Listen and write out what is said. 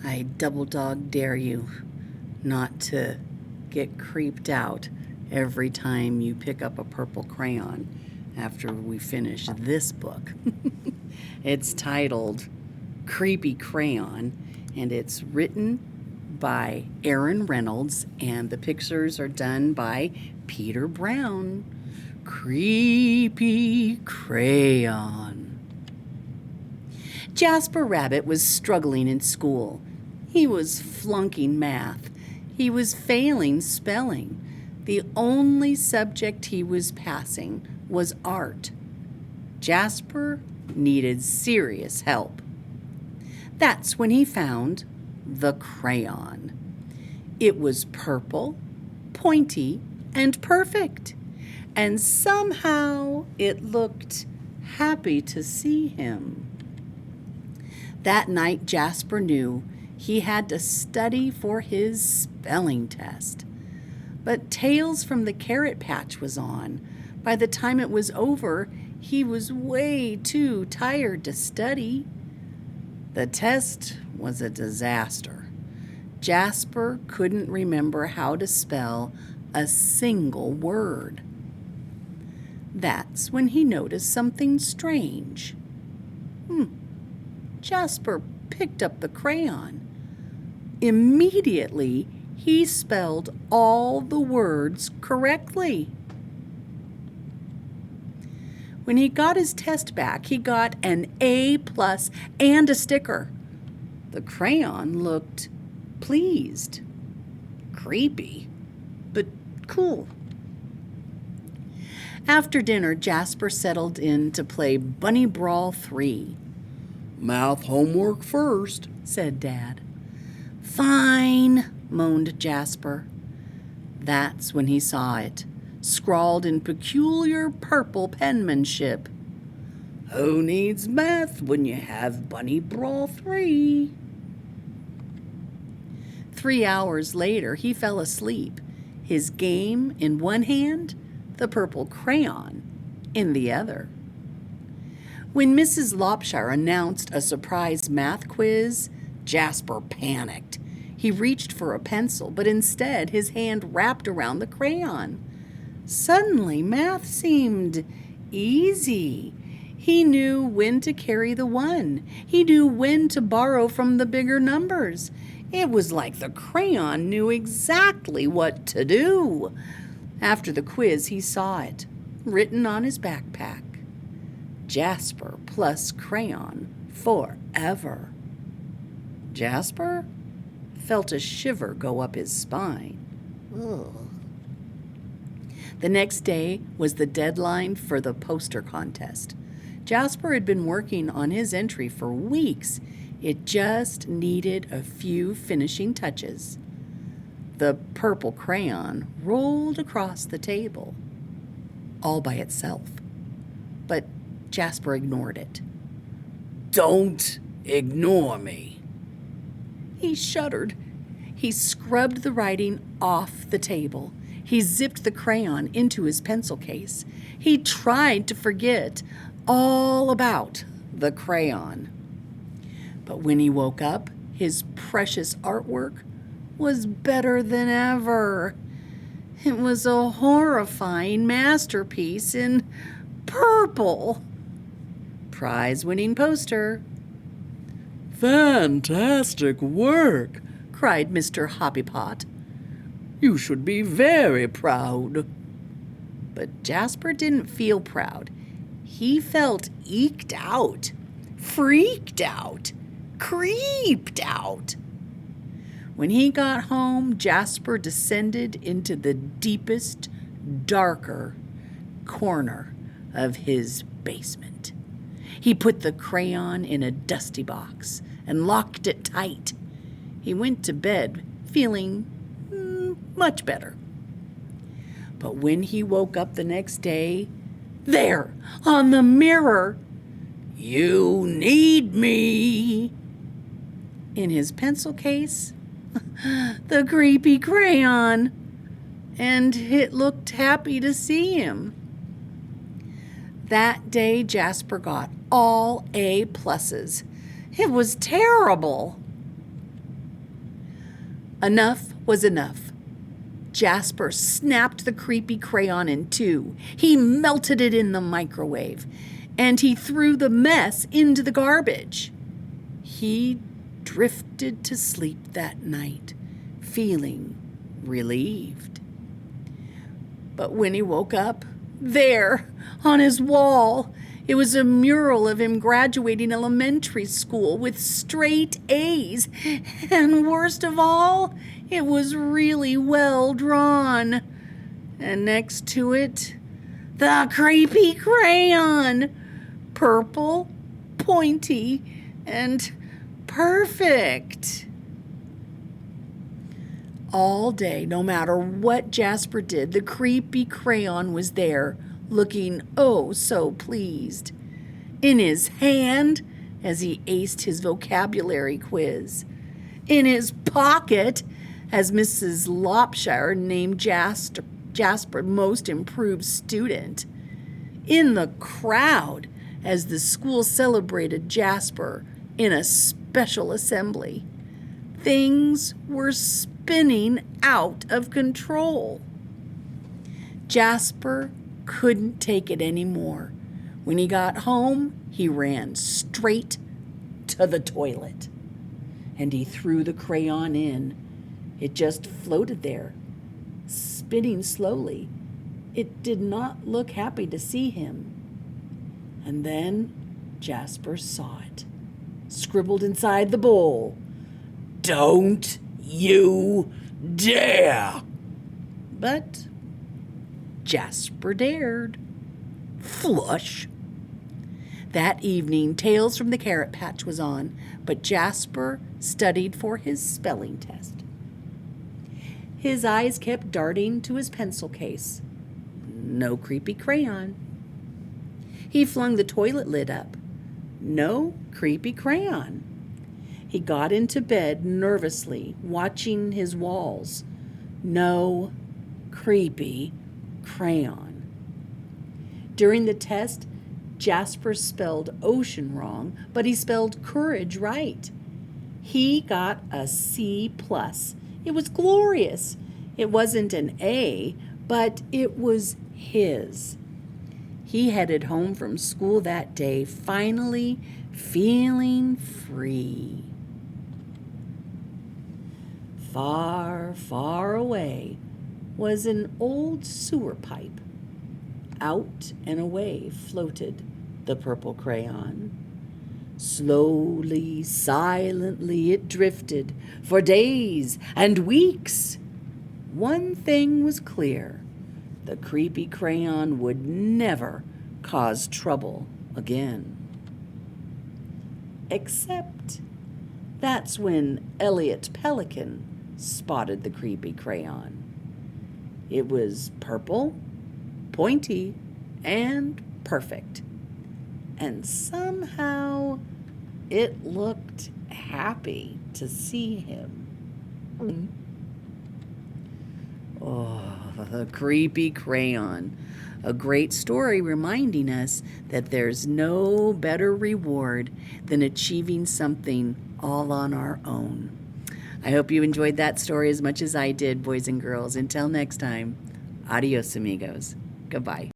I double dog dare you not to get creeped out every time you pick up a purple crayon after we finish this book. It's titled Creepy Crayon, and it's written by Aaron Reynolds, and the pictures are done by Peter Brown. Creepy Crayon. Jasper Rabbit was struggling in school. He was flunking math. He was failing spelling. The only subject he was passing was art. Jasper needed serious help. That's when he found the crayon. It was purple, pointy, and perfect. And somehow it looked happy to see him. That night, Jasper knew he had to study for his spelling test. But Tales from the Carrot Patch was on. By the time it was over, he was way too tired to study. The test was a disaster. Jasper couldn't remember how to spell a single word. That's when he noticed something strange. Jasper picked up the crayon. Immediately, he spelled all the words correctly. When he got his test back, he got an A+ and a sticker. The crayon looked pleased. Creepy, but cool. After dinner, Jasper settled in to play Bunny Brawl 3. "Math homework first," said Dad. "Fine," moaned Jasper. That's when he saw it, scrawled in peculiar purple penmanship. "Who needs math when you have Bunny Brawl 3? 3 hours later, he fell asleep, his game in one hand, the purple crayon in the other. When Mrs. Lopshire announced a surprise math quiz, Jasper panicked. He reached for a pencil, but instead his hand wrapped around the crayon. Suddenly, math seemed easy. He knew when to carry the one. He knew when to borrow from the bigger numbers. It was like the crayon knew exactly what to do. After the quiz, he saw it, written on his backpack. Jasper plus crayon forever. Jasper felt a shiver go up his spine. Ugh. The next day was the deadline for the poster contest. Jasper had been working on his entry for weeks. It just needed a few finishing touches. The purple crayon rolled across the table, all by itself. But Jasper ignored it. "Don't ignore me." He shuddered. He scrubbed the writing off the table. He zipped the crayon into his pencil case. He tried to forget all about the crayon. But when he woke up, his precious artwork was better than ever. It was a horrifying masterpiece in purple. Prize-winning poster. "Fantastic work," cried Mr. Hoppypot. "You should be very proud." But Jasper didn't feel proud. He felt eked out, freaked out, creeped out. When he got home, Jasper descended into the deepest, darker corner of his basement. He put the crayon in a dusty box and locked it tight. He went to bed feeling much better. But when he woke up the next day, there on the mirror, "You need me." In his pencil case, the creepy crayon, and it looked happy to see him. That day, Jasper got all A+. It was terrible. Enough was enough. Jasper snapped the creepy crayon in two. He melted it in the microwave, and he threw the mess into the garbage. He drifted to sleep that night, feeling relieved. But when he woke up, there, on his wall, it was a mural of him graduating elementary school with straight A's. And worst of all, it was really well drawn. And next to it, the creepy crayon. Purple, pointy, and perfect. All day, no matter what Jasper did, the creepy crayon was there, looking oh so pleased. In his hand, as he aced his vocabulary quiz. In his pocket, as Mrs. Lopshire named Jasper most improved student. In the crowd, as the school celebrated Jasper in a special assembly. Things were spinning out of control. Jasper couldn't take it anymore. When he got home, he ran straight to the toilet. And he threw the crayon in. It just floated there, spinning slowly. It did not look happy to see him. And then Jasper saw it, scribbled inside the bowl. "Don't you dare!" But Jasper dared. Flush! That evening, Tales from the Carrot Patch was on, but Jasper studied for his spelling test. His eyes kept darting to his pencil case. No creepy crayon. He flung the toilet lid up. No creepy crayon. He got into bed nervously, watching his walls. No creepy crayon. During the test, Jasper spelled ocean wrong, but he spelled courage right. He got a C+. It was glorious. It wasn't an A, but it was his. He headed home from school that day, finally feeling free. Far, far away was an old sewer pipe. Out and away floated the purple crayon. Slowly, silently it drifted for days and weeks. One thing was clear. The creepy crayon would never cause trouble again. Except that's when Elliot Pelican spotted the creepy crayon. It was purple, pointy, and perfect. And somehow it looked happy to see him. Oh, the creepy crayon. A great story reminding us that there's no better reward than achieving something all on our own. I hope you enjoyed that story as much as I did, boys and girls. Until next time, adios, amigos. Goodbye.